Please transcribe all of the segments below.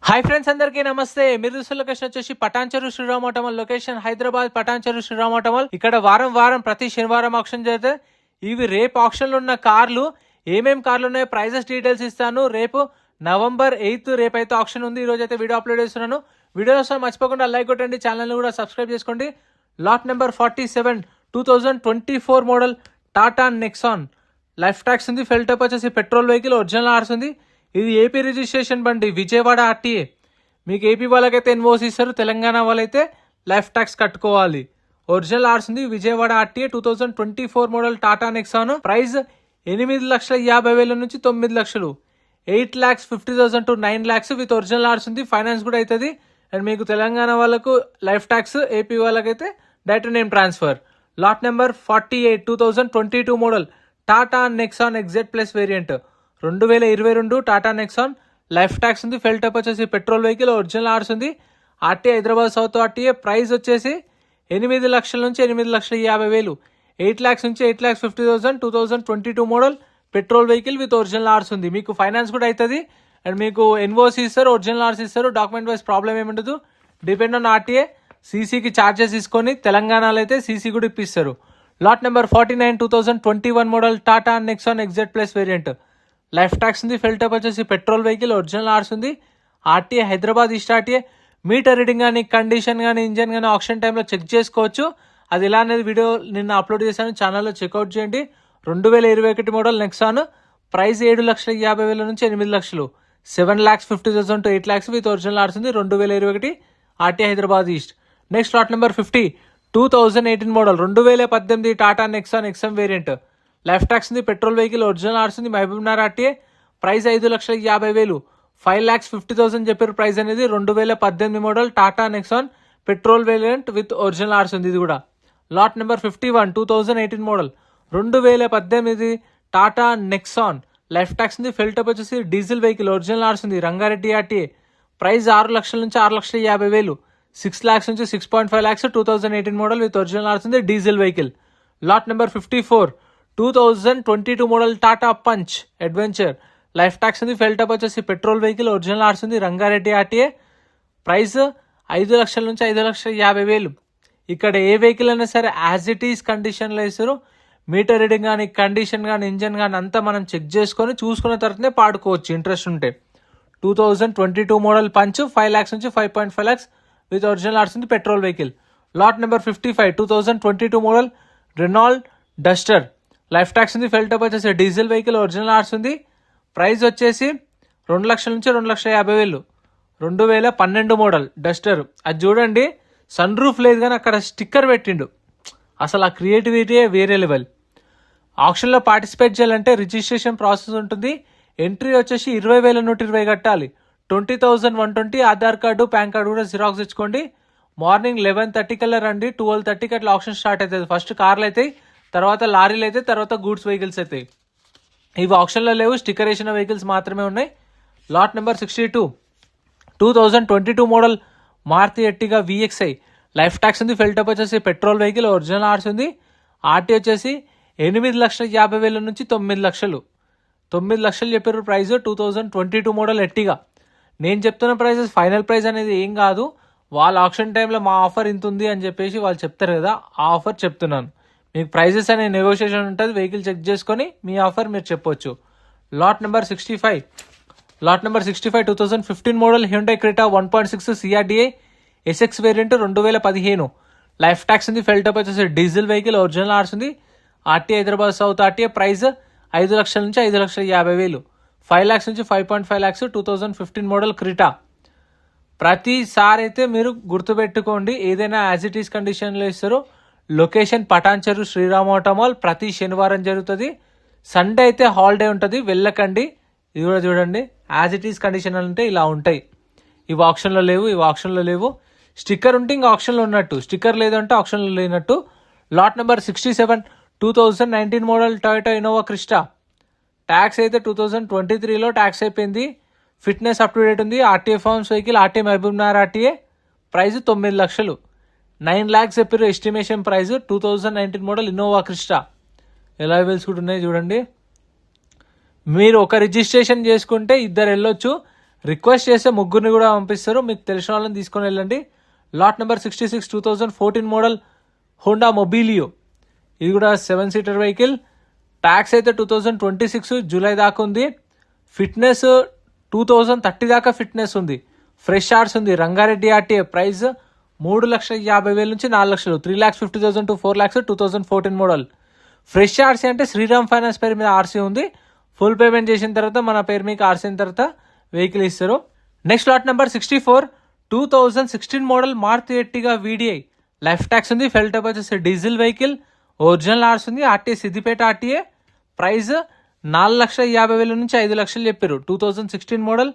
Hi friends, అందరికీ నమస్తే. మీరు చూస్తున్న లొకేషన్ వచ్చేసి పటాన్చెరు శ్రీరామ్ ఆటోమల్ లొకేషన్ హైదరాబాద్. పటాన్చెరు శ్రీరామ్ ఆటోమల్ ఇక్కడ వారం ప్రతి శనివారం ఆప్షన్ జరిగితే ఇవి రేపు ఆప్షన్లో ఉన్న కార్లు ఏమేమి కార్లు ఉన్నాయో ప్రైజెస్ డీటెయిల్స్ ఇస్తాను. రేపు November 8 రేపైతే ఆప్షన్ ఉంది. ఈ రోజు అయితే వీడియో అప్లోడ్ చేస్తున్నాను. వీడియో కోసం మర్చిపోకుండా లైక్ కొట్టండి, ఛానల్ని కూడా సబ్స్క్రైబ్ చేసుకోండి. Lot number 47 2024 model Tata Nexon. Life tax ఉంది. ఫెల్ టైప్ వచ్చేసి పెట్రోల్ వెహికల్, ఒరిజినల్ ఆర్స్ ఉంది. ఇది ఏపీ రిజిస్ట్రేషన్ బండి, విజయవాడ ఆర్టీఏ. మీకు ఏపీ వాళ్ళకైతే ఎన్ఓసి ఇస్తారు, తెలంగాణ వాళ్ళైతే లైఫ్ ట్యాక్స్ కట్టుకోవాలి. ఒరిజినల్ ఆర్స్ ఉంది. Vijayawada RTA 2024 model Tata Nexon. Price 8,50,000 నుంచి 9 లక్షలు. 8,50,000 to 9 lakhs విత్ ఒరిజినల్ ఆర్స్ ఉంది. ఫైనాన్స్ కూడా అవుతుంది. అండ్ మీకు తెలంగాణ వాళ్ళకు లైఫ్ ట్యాక్స్, ఏపీ వాళ్ళకైతే direct name transfer. Lot number 48 2022 model Tata Nexon XZ plus variant 2022 Tata Nexon. Life tax ఉంది. ఫెల్ టైప్ వచ్చేసి పెట్రోల్ వెహికల్, ఒరిజినల్ ఆర్స్ ఉంది. RTA Hyderabad south RTA. Price వచ్చేసి 8 లక్షల నుంచి 8,50,000. 8 lakhs నుంచి 8,50,000. 2022 model petrol vehicle with original ఆర్స్ ఉంది. మీకు ఫైనాన్స్ కూడా అవుతుంది. అండ్ మీకు ఎన్ఓసి ఇస్తారు, ఒరిజినల్ ఆర్స్ ఇస్తారు. డాక్యుమెంట్ వైజ్ ప్రాబ్లం ఏముండదు. Depend on RTA. సీసీకి ఛార్జెస్ తీసుకొని తెలంగాణలో అయితే సీసీ కూడా ఇప్పిస్తారు. లాట్ నెంబర్ 49 2021 మోడల్ Tata Nexon XZ plus variant. Life tax ఉంది. ఫెల్ టైప్ వచ్చేసి పెట్రోల్ వెహికల్, ఒరిజినల్ ఆర్స్ ఉంది. RTA Hyderabad east RTA. Meter reading కానీ, కండిషన్ కానీ, ఇంజన్ కానీ ఆప్షన్ టైంలో చెక్ చేసుకోవచ్చు. అది ఎలా అనేది వీడియో నిన్న అప్లోడ్ చేశాను, ఛానల్లో చెక్అవుట్ చేయండి. 2021 మోడల్ నెక్సాన్. ప్రైస్ 7,50,000 నుంచి 8 లక్షలు. 7,50,000 to 8 lakhs విత్ ఒరిజినల్ ఆర్స్ ఉంది. 2021 RTA Hyderabad east. Next lot number 50 2018 model 2018 Tata Nexon XM variant. Life tax ఉంది. పెట్రోల్ వెహికల్, ఒరిజినల్ ఆర్స్ ఉంది. మహబూబ్నగర్ ఆర్టీఏ. ప్రైస్ 5,50,000. 5,50,000 చెప్పారు ప్రైస్ అనేది. 2018 model Tata Nexon petrol variant with original ఆర్స్ ఉంది. ఇది కూడా lot number 51 2018 model 2018 Tata Nexon. Life tax ఉంది. Fuel type వచ్చేసి diesel vehicle, original ఆర్స్ ఉంది. రంగారెడ్డి ఆర్టీఏ. ప్రైస్ 6 లక్షల నుంచి 6,50,000. 6 lakhs నుంచి 6.5 lakhs. 2018 మోడల్ విత్ ఒరిజినల్ ఆర్స్ ఉంది. Diesel vehicle. Lot number 54 2022 model Tata punch adventure. Life tax ఉంది. ఫెల్ టైప్ వచ్చేసి పెట్రోల్ వెహికల్, ఒరిజినల్ ఆర్స్ ఉంది. రంగారెడ్డి ఆర్టీఏ. ప్రైస్ 5 లక్షల నుంచి 5,50,000. ఇక్కడ ఏ వెహికల్ అయినా సరే యాజ్ ఇట్ ఈస్ కండిషన్లో ఇస్తారు. మీటర్ రీడింగ్ కానీ, కండిషన్ కానీ, ఇంజన్ కానీ అంతా మనం చెక్ చేసుకొని చూసుకున్న తర్వాతనే పాడుకోవచ్చు ఇంట్రెస్ట్ ఉంటే. 2022 మోడల్ పంచ్ 5 lakhs నుంచి 5.5 lakhs విత్ ఒరిజినల్ ఆర్స్ ఉంది. Petrol vehicle. Lot number 55 2022 model Renault Duster. Life tax ఉంది. ఫెల్ టైప్ వచ్చేసి డీజిల్ వెహికల్, ఒరిజినల్ ఆర్స్ ఉంది. ప్రైస్ వచ్చేసి 2 లక్షల నుంచి 2,50,000. 2012 మోడల్ డస్టర్. అది చూడండి, సన్ రూఫ్ లేదు కానీ అక్కడ స్టిక్కర్ పెట్టిండు. అసలు ఆ క్రియేటివిటీ వేరే లెవెల్. ఆప్షన్లో పార్టిసిపేట్ చేయాలంటే రిజిస్ట్రేషన్ ప్రాసెస్ ఉంటుంది. ఎంట్రీ వచ్చేసి 20,120 కట్టాలి. 20,120 ఆధార్ కార్డు, పాన్ కార్డు కూడా జిరాక్స్ ఇచ్చుకోండి. మార్నింగ్ 11:30 కల్లా రండి. 12:30 అట్లా ఆప్షన్ స్టార్ట్ అవుతుంది. ఫస్ట్ కార్లు అవుతాయి, తర్వాత లారీలు అవుతాయి, తర్వాత గూడ్స్ వెహికల్స్ అవుతాయి. ఇవి ఆప్షన్లో లేవు, స్టిక్కర్ వేసిన వెహికల్స్ మాత్రమే ఉన్నాయి. Lot number 62 2022 model Maruti Ertiga VXI. Life tax ఉంది. ఫెల్ టైప్ వచ్చేసి పెట్రోల్ వెహికల్, ఒరిజినల్ ఆర్స్ ఉంది. ఆర్టీ వచ్చేసి 8,50,000 నుంచి 9 లక్షలు. 9 లక్షలు చెప్పారు ప్రైస్. 2022 model Ertiga. నేను చెప్తున్న ప్రైజెస్ ఫైనల్ ప్రైస్ అనేది ఏం కాదు. వాళ్ళ ఆప్షన్ టైంలో మా ఆఫర్ ఇంత ఉంది అని చెప్పేసి వాళ్ళు చెప్తారు కదా, ఆ ఆఫర్ చెప్తున్నాను. మీకు ప్రైజెస్ అనే నెగోషియేషన్ ఉంటుంది. వెహికల్ చెక్ చేసుకొని మీ ఆఫర్ మీరు చెప్పొచ్చు. Lot number 65 2015 model Hyundai Creta 1.6 CRDA SX variant 2015. Life tax ఉంది. ఫెల్ టైప్ వచ్చేసి డీజిల్ వెహికల్, ఒరిజినల్ ఆర్స్ ఉంది. RTA Hyderabad south RTA. Price 5 లక్షల నుంచి 5,50,000. 5 lakhs నుంచి 5.5 lakhs. 2015 model Creta. ప్రతిసారి అయితే మీరు గుర్తుపెట్టుకోండి, ఏదైనా యాజ్ ఇట్ ఈస్ కండిషన్లో ఇస్తారు. Location Patancheru Shriram Automall. ప్రతి శనివారం జరుగుతుంది. సండే అయితే హాలిడే ఉంటుంది, వెళ్ళకండి. ఇది కూడా చూడండి, యాజ్ ఇట్ ఈస్ కండిషన్ అంటే ఇలా ఉంటాయి. ఇవి ఆప్షన్లో లేవు. స్టిక్కర్ ఉంటే ఇంకా ఆప్షన్లో ఉన్నట్టు, స్టిక్కర్ లేదంటే ఆప్షన్లో లేనట్టు. Lot number 67 2019 model Toyota Innova Crysta. Tax అయితే 2023లో ట్యాక్స్ అయిపోయింది. ఫిట్నెస్ అప్ టు డేట్ ఉంది. RTA forms vehicle, RTA Mahabubnagar RTA. Price 9 లక్షలు. 9 lakhs చెప్పారు estimation price. 2019 model Innova Crysta. Alloy wheels కూడా ఉన్నాయి చూడండి. మీరు ఒక రిజిస్ట్రేషన్ చేసుకుంటే 2 వెళ్ళొచ్చు. రిక్వెస్ట్ చేస్తే ముగ్గురిని కూడా పంపిస్తారు, మీకు తెలిసిన వాళ్ళని తీసుకొని వెళ్ళండి. Lot number 66 2014 model Honda Mobilio, ఇది కూడా 7 సీటర్ వెహికల్. ట్యాక్స్ అయితే 2026 జూలై దాకా ఉంది. ఫిట్నెస్ 2030 దాకా ఫిట్నెస్ ఉంది. ఫ్రెష్ ఆర్ట్స్ ఉంది. రంగారెడ్డి ఆర్టీఏ. ప్రైస్ 3,50,000 నుంచి 4 లక్షలు, 3,50,000 to 4 lakhs. 2014 model. Fresh RC అంటే శ్రీరామ్ ఫైనాన్స్ పేరు మీద ఆర్సీ ఉంది. ఫుల్ పేమెంట్ చేసిన తర్వాత మన పేరు మీకు ఆర్సీ అయిన తర్వాత వెహికల్ ఇస్తారు. Next lot number 64 2016 model Maruti Ertiga VDi. Life tax ఉంది. ఫెల్ టైప్ వచ్చేసి డీజిల్ వెహికల్. ఒరిజినల్ ఆర్స్ ఉంది. RTA Siddipet RTA. ప్రైస్ 4,50,000 నుంచి 5 లక్షలు చెప్పారు. 2016 model.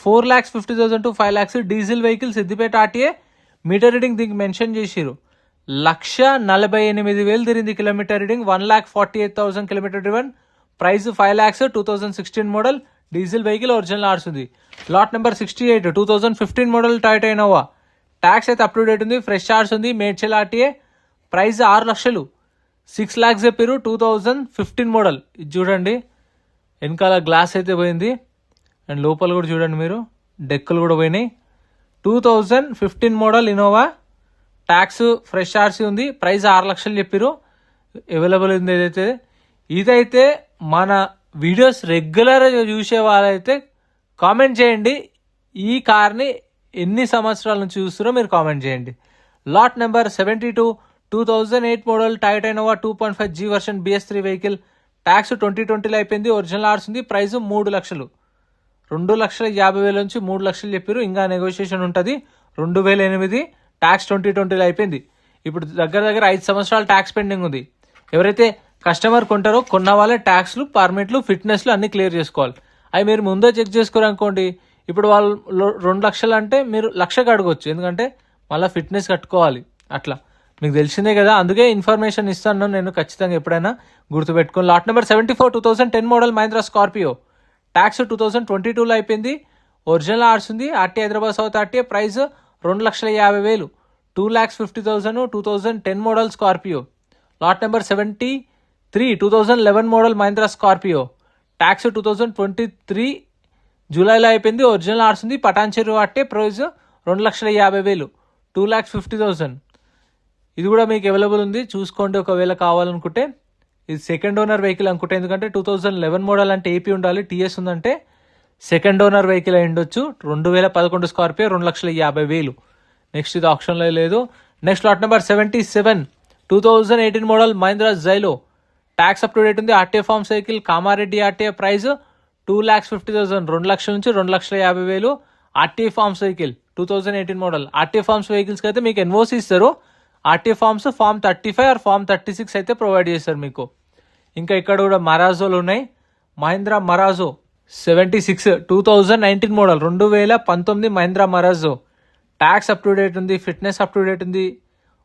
4,50,000 to 5 lakhs. Diesel vehicle Siddipet RTA. Meter reading దీనికి మెన్షన్ చేసిరు. 1,48,000 తిరిగింది kilometer reading. 1,48,000 kilometer driven. Price 5 lakhs. 2016 model diesel vehicle. Original ఆర్స్ ఉంది. Lot number 68 2015 model Toyota Innova. Tax అయితే up to date ఉంది. Fresh ఆర్స్ ఉంది. మేడ్చల్ ఆర్టీఏ. ప్రైస్ 6 లక్షలు, 6 lakhs చెప్పారు. 2015 మోడల్. ఇది చూడండి, వెనకాల గ్లాస్ అయితే పోయింది అండ్ లోపల కూడా చూడండి మీరు, డెక్కులు కూడా పోయినాయి. 2015 model Innova. Tax fresh RC ఉంది. ప్రైస్ 6 లక్షలు చెప్పారు. అవైలబుల్ ఉంది. ఇదైతే మన వీడియోస్ రెగ్యులర్గా చూసే వాళ్ళైతే కామెంట్ చేయండి. ఈ కార్ని ఎన్ని సంవత్సరాల నుంచి చూస్తారో మీరు కామెంట్ చేయండి. Lot number 72 2008 model Toyota Innova 2.5 G version BS3 vehicle. Tax 2020లో అయిపోయింది. ఒరిజినల్ ఆర్స్ ఉంది. ప్రైస్ 3 లక్షలు, 2,50,000 నుంచి 3 లక్షలు చెప్పారు. ఇంకా నెగోషియేషన్ ఉంటుంది. 2008 ట్యాక్స్ 2020లో అయిపోయింది. ఇప్పుడు దగ్గర 5 సంవత్సరాల ట్యాక్స్ పెండింగ్ ఉంది. ఎవరైతే కస్టమర్ కొంటారో కొన్న వాళ్ళే ట్యాక్స్లు, పర్మిట్లు, ఫిట్నెస్లు అన్నీ క్లియర్ చేసుకోవాలి. అవి మీరు ముందే చెక్ చేసుకోరనుకోండి, ఇప్పుడు వాళ్ళు 2 లక్షలు అంటే మీరు 1,00,000 అడగవచ్చు. ఎందుకంటే మళ్ళీ ఫిట్నెస్ కట్టుకోవాలి. అట్లా మీకు తెలిసిందే కదా, అందుకే ఇన్ఫర్మేషన్ ఇస్తాను నేను ఖచ్చితంగా, ఎప్పుడైనా గుర్తుపెట్టుకోండి. Lot number 74 2010 model Mahindra Scorpio. Tax 2022లో అయిపోయింది. ఒరిజినల్ ఆర్స్ ఉంది. RT Hyderabad south RTA. Price 2,50,000, 2,50,000. 2010 model Scorpio. Lot number 73 2011 model Mahindra Scorpio. Tax 2023 జూలైలో అయిపోయింది. ఒరిజినల్ ఆర్స్ ఉంది. పటాన్చెరు ఆర్టీఏ. ప్రైస్ 2,50,000, 2,50,000. ఇది కూడా మీకు అవైలబుల్ ఉంది, చూసుకోండి ఒకవేళ కావాలనుకుంటే. ఇది సెకండ్ ఓనర్ వెహికల్ అనుకుంటే, ఎందుకంటే 2011 మోడల్ అంటే ఏపీ ఉండాలి, టీఎస్ ఉందంటే సెకండ్ ఓనర్ వెహికల్ అయి ఉండొచ్చు. 2011 స్కార్పియో 2,50,000. నెక్స్ట్ ఇది ఆప్షన్లో లేదు. Next lot number 77 2018 model Mahindra Xylo. Tax up to date ఉంది. RTA forms vehicle Kamareddy RTA. Price 2,50,000, 2 లక్షల నుంచి 2,50,000. RTA forms vehicle 2018 model. RTA forms వెహికల్స్కి అయితే మీకు ఎన్ఓసి ఇస్తారు. RTA forms form 35 or form 36 అయితే ప్రొవైడ్ చేస్తారు మీకు. ఇంకా ఇక్కడ కూడా మరాజోలు ఉన్నాయి. Mahindra Marazzo 76 2019 model, 2019 Mahindra Marazzo. Tax up to date ఉంది. ఫిట్నెస్ అప్ టు డేట్ ఉంది.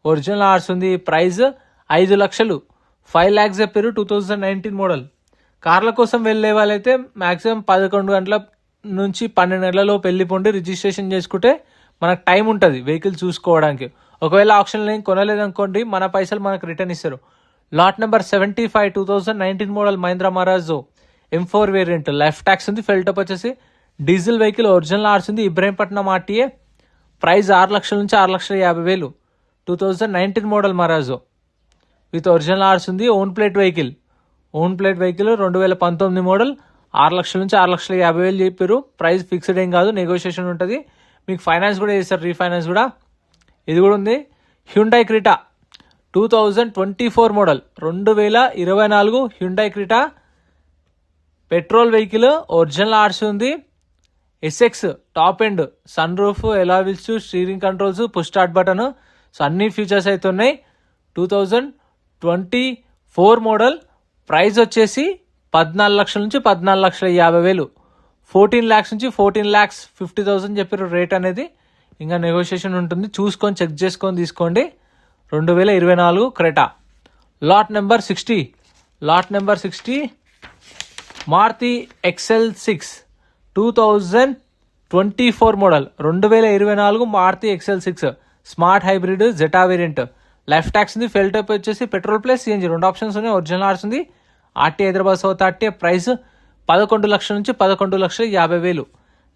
ఒరిజినల్ ఆర్స్ ఉంది. ప్రైస్ 5 లక్షలు, 5 lakhs చెప్పారు. 2019 మోడల్. కార్ల కోసం వెళ్ళే వాళ్ళైతే మ్యాక్సిమం 11 గంటల నుంచి 12 గంటలలోపు వెళ్ళిపోండి. రిజిస్ట్రేషన్ చేసుకుంటే మనకు టైం ఉంటుంది వెహికల్ చూసుకోవడానికి. ఒకవేళ ఆప్షన్ లేని కొనలేదనుకోండి, మన పైసలు మనకు రిటర్న్ ఇస్తారు. Lot number 75 2019 model Mahindra Marazzo M4 variant. Life tax ఉంది. ఫెల్ టప్ వచ్చేసి డీజిల్ వెహికల్. ఒరిజినల్ ఆర్స్ ఉంది. ఇబ్రహీంపట్నం ఆర్టీఏ. ప్రైస్ 6 లక్షల నుంచి 6,50,000. 2019 మోడల్ మరాజో విత్ ఒరిజినల్ ఆర్స్ ఉంది. Own plate vehicle. 2019 మోడల్. 6 లక్షల నుంచి 6,50,000 చెప్పారు. ప్రైస్ ఫిక్స్డ్ ఏం కాదు, నెగోషియేషన్ ఉంటుంది. మీకు ఫైనాన్స్ కూడా చేస్తారు, రీఫైనాన్స్ కూడా. ఇది కూడా ఉంది. Hyundai Creta 2024 model, 2024 Hyundai Creta petrol vehicle. Original ఆర్స్ ఉంది. SX top end, sunroof, alloy wheels, steering controls, push start button, so అన్ని ఫీచర్స్ అయితే ఉన్నాయి. 2024 మోడల్. ప్రైస్ వచ్చేసి 14 లక్షల నుంచి 14,50,000. 14 lakhs నుంచి 14,50,000 చెప్పారు రేట్ అనేది. ఇంకా నెగోషియేషన్ ఉంటుంది, చూసుకొని చెక్ చేసుకొని తీసుకోండి. 2024 Creta. Lot number 60 Maruti XL6 2024 model. 2024 Maruti XL6 smart hybrid Zeta variant. Life tax ఉంది. ఫెల్ టైప్ వచ్చేసి పెట్రోల్ ప్లస్ సిఎన్జి 2 ఆప్షన్స్ ఉన్నాయి. ఒరిజినల్ ఆర్స్ ఉంది. RT Hyderabad south RT. Price 11 లక్షల నుంచి 11,50,000.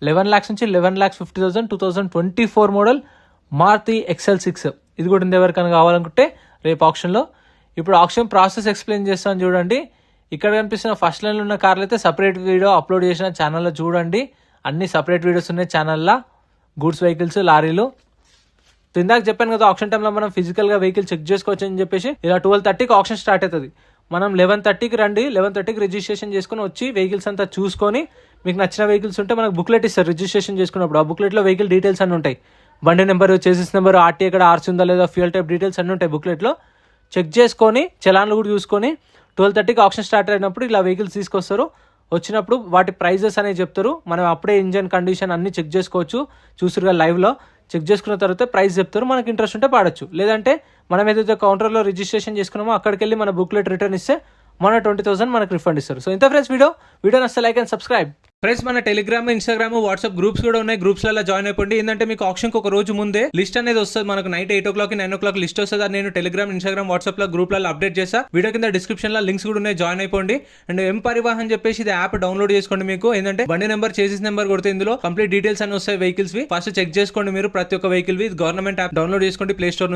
11 lakhs నుంచి 11,50,000 2024 మోడల్ మారుతి XL6 ఇది కూడా ఉంది. ఎవరికైనా కావాలనుకుంటే రేపు ఆప్షన్లో. ఇప్పుడు ఆప్షన్ ప్రాసెస్ ఎక్స్ప్లెయిన్ చేస్తాను చూడండి. ఇక్కడ కనిపిస్తున్న ఫస్ట్ లైన్లో ఉన్న కార్లు అయితే సపరేట్ వీడియో అప్లోడ్ చేసిన ఛానల్లో చూడండి. అన్ని సపరేట్ వీడియోస్ ఉన్నాయి ఛానల్లో. గూడ్స్ వెహికల్స్, లారీలు. ఇందాక చెప్పాను కదా ఆప్షన్ టైంలో మనం ఫిజికల్గా వెహికల్ చెక్ చేసుకోవచ్చు అని చెప్పేసి. ఇలా 12:30కి ఆప్షన్ స్టార్ట్ అవుతుంది. మనం 11:30కి రండి. 11:30కి రిజిస్ట్రేషన్ చేసుకుని వచ్చి వెహికల్స్ అంతా చూసుకొని మీకు నచ్చిన వెహికల్స్ ఉంటే మనకు బుక్లెట్ ఇస్తారు రిజిస్ట్రేషన్ చేసుకున్నప్పుడు. ఆ బుక్లెట్లో వెహికల్ డీటెయిల్స్ అన్నీ ఉంటాయి. బండి నెంబర్, చేసిస్ నెంబర్, ఆర్టీ ఎక్కడ ఆర్సీ ఉందా లేదా, ఫ్యూయల్ టైప్ డీటెయిల్స్ అన్నీ ఉంటాయి బుక్లెట్లో. చెక్ చేసుకొని చలాన్లు కూడా చూసుకొని 12:30కి ఆప్షన్ స్టార్ట్ అయినప్పుడు ఇలా వెహికల్స్ తీసుకొస్తారు. వచ్చినప్పుడు వాటి ప్రైజెస్ అనేవి చెప్తారు. మనం అప్పుడే ఇంజన్ కండిషన్ అన్ని చెక్ చేసుకోవచ్చు. చూసురుగా లైవ్లో చెక్ చేసుకున్న తర్వాత ప్రైస్ చెప్తారు. మనకి ఇంట్రెస్ట్ ఉంటే పాడొచ్చు. లేదంటే మనం ఏదైతే కౌంటర్లో రిజిస్ట్రేషన్ చేసుకున్నామో అక్కడికి వెళ్ళి మన బుక్లెట్ రిటర్న్ ఇస్తే మన 20,000 మనకు రిఫండ్ ఇస్తారు. సో ఇంత ఫ్రెండ్స్ వీడియో నచ్చితే లైక్ అండ్ సబ్స్క్రైబ్. ఫ్రెండ్స్ మన టెలిగ్రామ్, ఇన్స్టాగ్రామ్, వాట్సాప్ గ్రూప్స్ కూడా ఉన్నాయి. గ్రూప్స్లలో జాయిన్ అయిపోండి. ఏంటంటే మీకు ఆప్షన్కి ఒక రోజు ముందే లిస్ట్ అనేది వస్తుంది. మనకు నైట్ 8 o'clock 9 o'clock లిస్ట్ వస్తుంది. అది నేను టెలిగ్రామ్, ఇన్స్టాగ్రామ్, వాట్సాప్ లో గ్రూప్లలో అప్డేట్ చేస్తా. వీడియో కింద డిస్క్రిప్షన్ లో లింక్స్ కూడా ఉన్నాయి, జాయిన్ అయిపోండి. అండ్ ఎం పరివాహన్ చెప్పేసి ఇది యాప్ డౌన్లోడ్ చేసుకోండి. మీకు ఏంటంటే బండి నెంబర్, చేసిస్ నెంబర్ కొడితే ఇందులో కంప్లీట్ డీటెయిల్స్ అన్ని వస్తాయి వెహికల్స్ వి. ఫస్ట్ చెక్ చేసుకోండి మీరు ప్రతి ఒక్క వెహికల్ వి. గవర్నమెంట్ యాప్ డౌన్లోడ్ చేసుకోండి ప్లే స్టోర్ నుంచి.